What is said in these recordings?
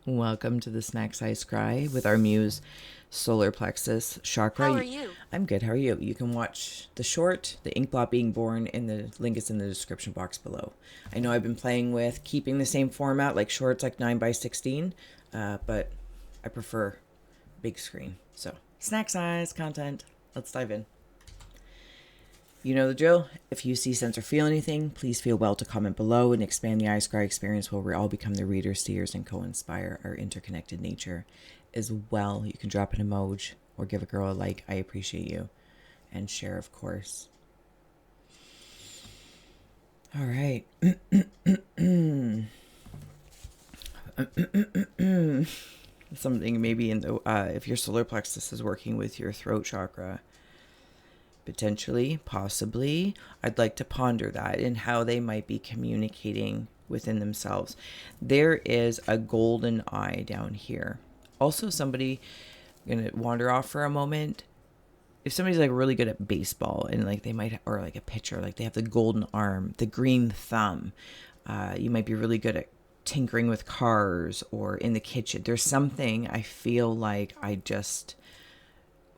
Welcome to the Snack Size Scry with our muse solar plexus chakra. How are you? I'm good. How are you? You can watch the short, The Ink Blot Being Born, and the link is in the description box below. I know I've been playing with keeping the same format, like shorts, like 9 by 16, but I prefer big screen. So, snack size content. Let's dive in. You know the drill. If you see, sense, or feel anything, please feel well to comment below and expand the iScry experience where we all become the readers, seers, and co-inspire our interconnected nature. As well, you can drop an emoji or give a girl a like. I appreciate you. And share, of course. All right. Something maybe in the if your solar plexus is working with your throat chakra, potentially, possibly, I'd like to ponder that and how they might be communicating within themselves. There is a golden eye down here. Also, somebody, I'm gonna wander off for a moment. If somebody's like really good at baseball and like they might, or like a pitcher, like they have the golden arm, the green thumb, you might be really good at tinkering with cars or in the kitchen. There's something I feel like I just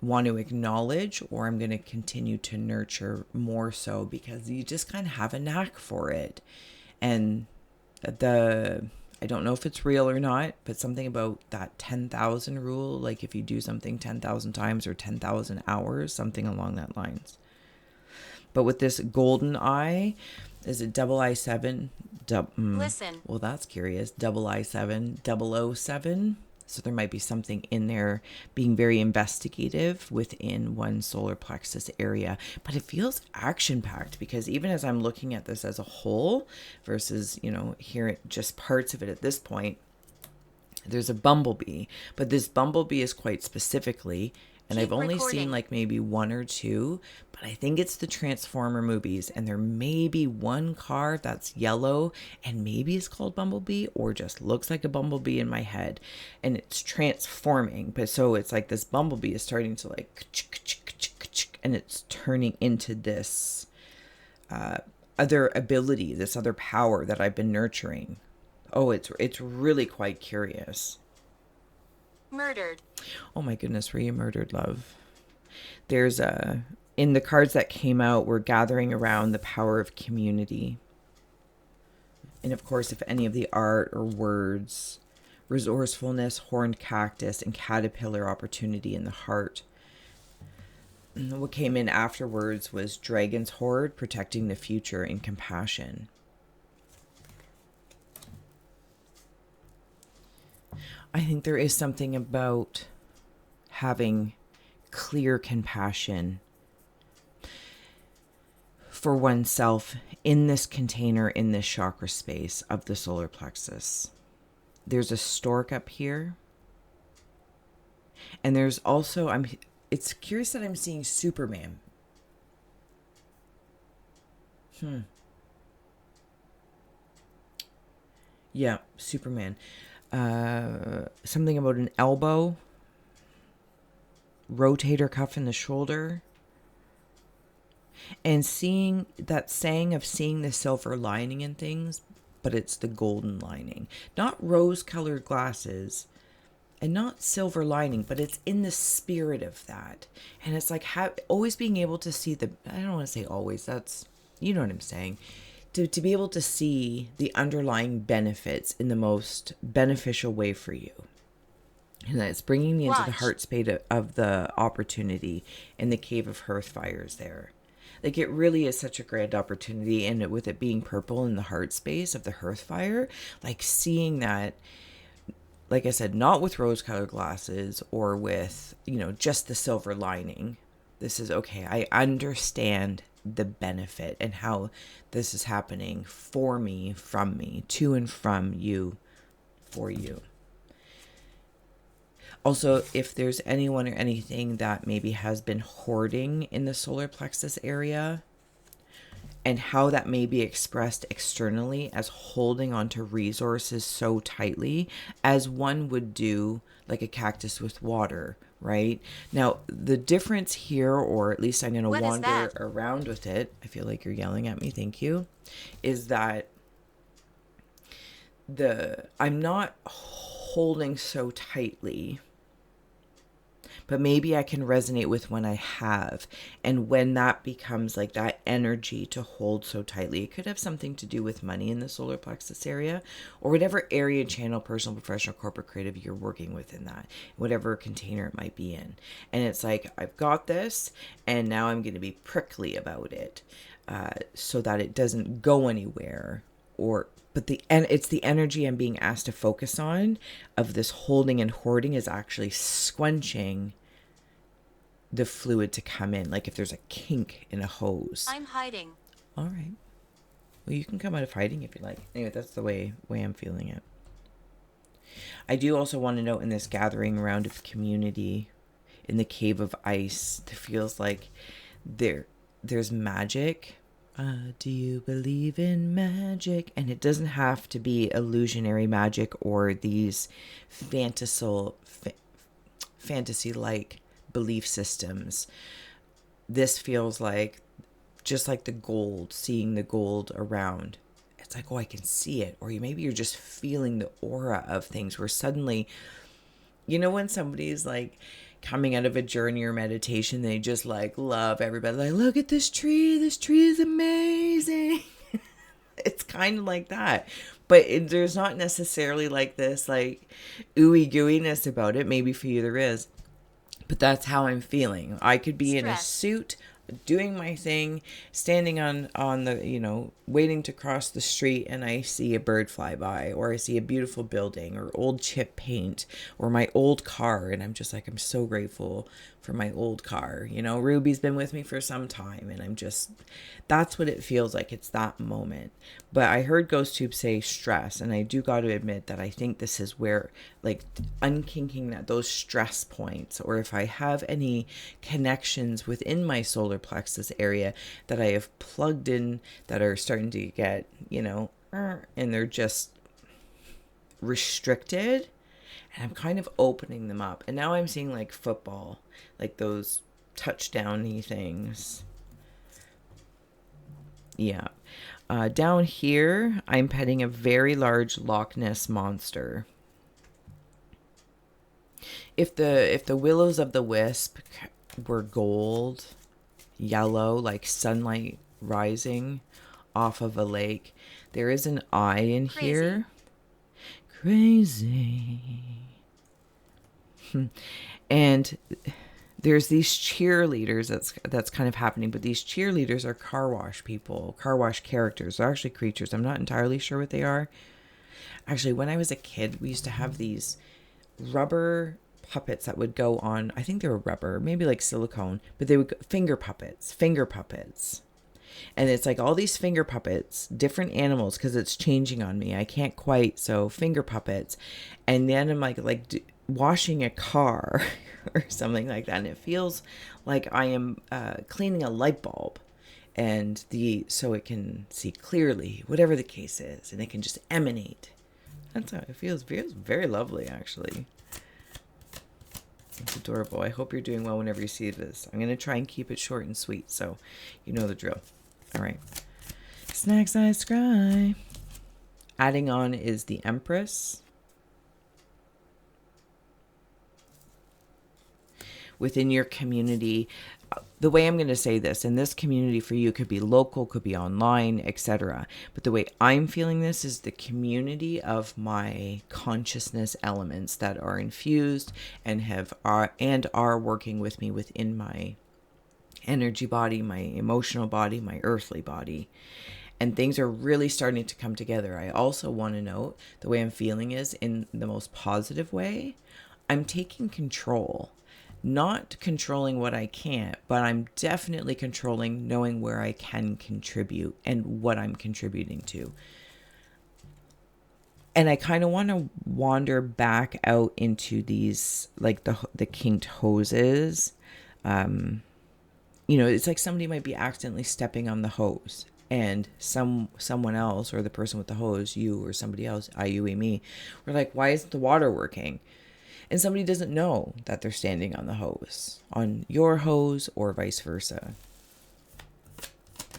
want to acknowledge, or I'm going to continue to nurture more so because you just kind of have a knack for it. And I don't know if it's real or not, but something about that 10,000 rule, like if you do something 10,000 times or 10,000 hours, something along that lines. But with this golden eye, is it double I 7? Listen. Well, that's curious. Double I 7, 007. So there might be something in there being very investigative within one solar plexus area. But it feels action-packed because even as I'm looking at this as a whole versus, hearing just parts of it at this point, there's a bumblebee. But this bumblebee is quite specifically, and I've only seen like maybe one or two, but I think it's the Transformer movies, and there may be one car that's yellow and maybe it's called Bumblebee or just looks like a bumblebee in my head, and it's transforming. But so it's like this bumblebee is starting to like and it's turning into this other ability, this other power that I've been nurturing. Oh, it's really quite curious. Murdered. Oh my goodness, were you murdered, love? There's in the cards that came out, we're gathering around the power of community. And of course, if any of the art or words, resourcefulness, horned cactus, and caterpillar opportunity in the heart. What came in afterwards was dragon's horde, protecting the future, and compassion. I think there is something about having clear compassion for oneself in this container, in this chakra space of the solar plexus. There's a stork up here. And there's also, it's curious that I'm seeing Superman. Yeah, Superman. Something about an elbow, rotator cuff in the shoulder, and seeing that saying of seeing the silver lining in things, but it's the golden lining, not rose-colored glasses and not silver lining, but it's in the spirit of that. And it's like always being able to see I don't want to say always, that's, you know what I'm saying, to be able to see the underlying benefits in the most beneficial way for you. And that's bringing me into the heart space of the opportunity in the Cave of Hearthfires there. Like, it really is such a grand opportunity, and with it being purple in the heart space of the Hearthfire, like seeing that, like I said, not with rose-colored glasses or with, just the silver lining. This is, okay, I understand the benefit and how this is happening for me, from me, to and from you, for you. Also, if there's anyone or anything that maybe has been hoarding in the solar plexus area, and how that may be expressed externally as holding onto resources so tightly as one would do like a cactus with water, right? Now, the difference here, or at least I'm going to wander around with it, I feel like you're yelling at me, thank you, is that I'm not holding so tightly. But maybe I can resonate with when I have. And when that becomes like that energy to hold so tightly, it could have something to do with money in the solar plexus area, or whatever area, channel, personal, professional, corporate, creative you're working with in that, whatever container it might be in. And it's like, I've got this, and now I'm going to be prickly about it, so that it doesn't go anywhere. But it's the energy I'm being asked to focus on of this holding and hoarding is actually squenching the fluid to come in. Like if there's a kink in a hose. I'm hiding. All right. Well, you can come out of hiding if you like. Anyway, that's the way I'm feeling it. I do also want to note in this gathering around of community in the cave of ice, it feels like there's magic. Do you believe in magic? And it doesn't have to be illusionary magic or these fantasy-like belief systems. This feels like just like the gold, seeing the gold around. It's like, oh, I can see it. Or maybe you're just feeling the aura of things where suddenly, when somebody's like coming out of a journey or meditation, they just like love everybody. Like, look at this tree. This tree is amazing. It's kind of like that. But there's not necessarily like this like ooey gooiness about it. Maybe for you there is. But that's how I'm feeling. I could be in a suit, doing my thing, standing on the, waiting to cross the street, and I see a bird fly by, or I see a beautiful building, or old chip paint, or my old car, and I'm just like, I'm so grateful for my old car. Ruby's been with me for some time, and that's what it feels like. It's that moment. But I heard Ghost Tube say stress, and I do got to admit that I think this is where, like, unkinking those stress points, or if I have any connections within my solar plexus area that I have plugged in that are starting to get, and they're just restricted, and I'm kind of opening them up. And now I'm seeing like football, like those touchdown-y things. Yeah. Down here, I'm petting a very large Loch Ness monster. If the willows of the wisp were gold, yellow, like sunlight rising off of a lake, there is an eye in here. Crazy. And there's these cheerleaders that's kind of happening, but these cheerleaders are car wash people, car wash characters. They're actually creatures. I'm not entirely sure what they are. Actually, when I was a kid, we used to have these rubber puppets that would go on. I think they were rubber, maybe like silicone, but they would finger puppets. And it's like all these finger puppets, different animals, because it's changing on me. I can't quite, so finger puppets. And then I'm like washing a car or something like that. And it feels like I am cleaning a light bulb. And so it can see clearly, whatever the case is. And it can just emanate. That's how it feels. It feels very lovely, actually. It's adorable. I hope you're doing well whenever you see this. I'm going to try and keep it short and sweet, so you know the drill. All right. Snack size scry. Adding on is the Empress. Within your community, the way I'm going to say this, in this community for you, could be local, could be online, etc. But the way I'm feeling this is the community of my consciousness elements that are infused and are working with me within my energy body, my emotional body, my earthly body. And things are really starting to come together. I also want to note the way I'm feeling is in the most positive way. I'm taking control. Not controlling what I can't, but I'm definitely controlling knowing where I can contribute and what I'm contributing to. And I kind of want to wander back out into these, like the kinked hoses. It's like somebody might be accidentally stepping on the hose, and someone else, or the person with the hose, you or somebody else, I, you, me, we're like, why isn't the water working? And somebody doesn't know that they're standing on the hose, on your hose, or vice versa.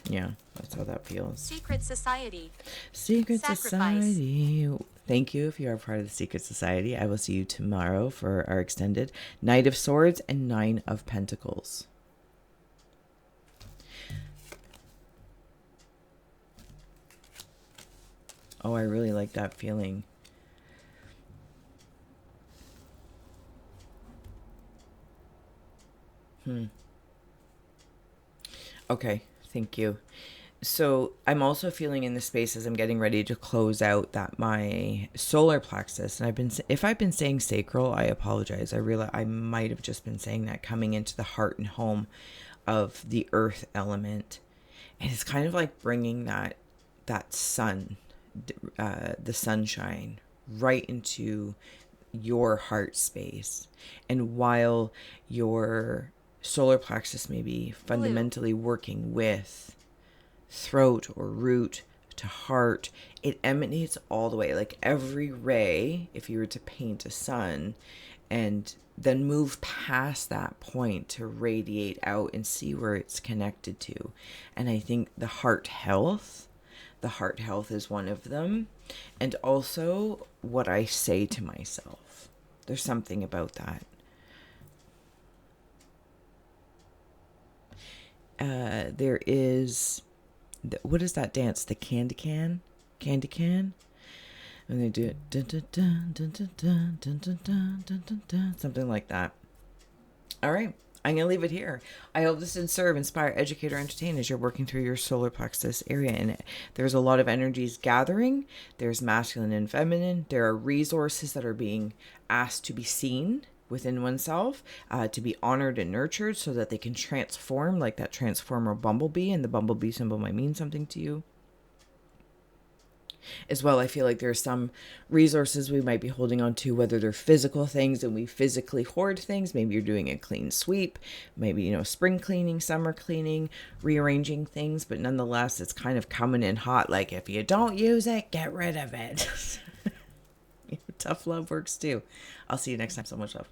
Yeah, that's how that feels. Secret society. Secret Sacrifice. society. Thank you if you are part of the Secret Society. I will see you tomorrow for our extended Knight of Swords and Nine of Pentacles. Oh, I really like that feeling. Okay, thank you. So I'm also feeling in the space as I'm getting ready to close out that my solar plexus, and if I've been saying sacral, I apologize. I realize I might have just been saying that, coming into the heart and home of the earth element, and it's kind of like bringing that sun, the sunshine, right into your heart space. And while your solar plexus may be fundamentally working with throat or root to heart, it emanates all the way, like every ray, if you were to paint a sun and then move past that point to radiate out and see where it's connected to. And I think the heart health is one of them. And also what I say to myself, there's something about that. There is, what is that dance? The candy can? Candy can? And they do it, dun, dun, dun, dun, dun, dun, dun, dun, dun, dun, dun, dun, something like that. All right, I'm going to leave it here. I hope this did serve, inspire, educate, or entertain as you're working through your solar plexus area. And there's a lot of energies gathering. There's masculine and feminine. There are resources that are being asked to be seen within oneself, to be honored and nurtured so that they can transform, like that transformer bumblebee, and the bumblebee symbol might mean something to you. As well, I feel like there's some resources we might be holding on to, whether they're physical things and we physically hoard things. Maybe you're doing a clean sweep, maybe, spring cleaning, summer cleaning, rearranging things, but nonetheless, it's kind of coming in hot. Like, if you don't use it, get rid of it. Tough love works too. I'll see you next time. So much love.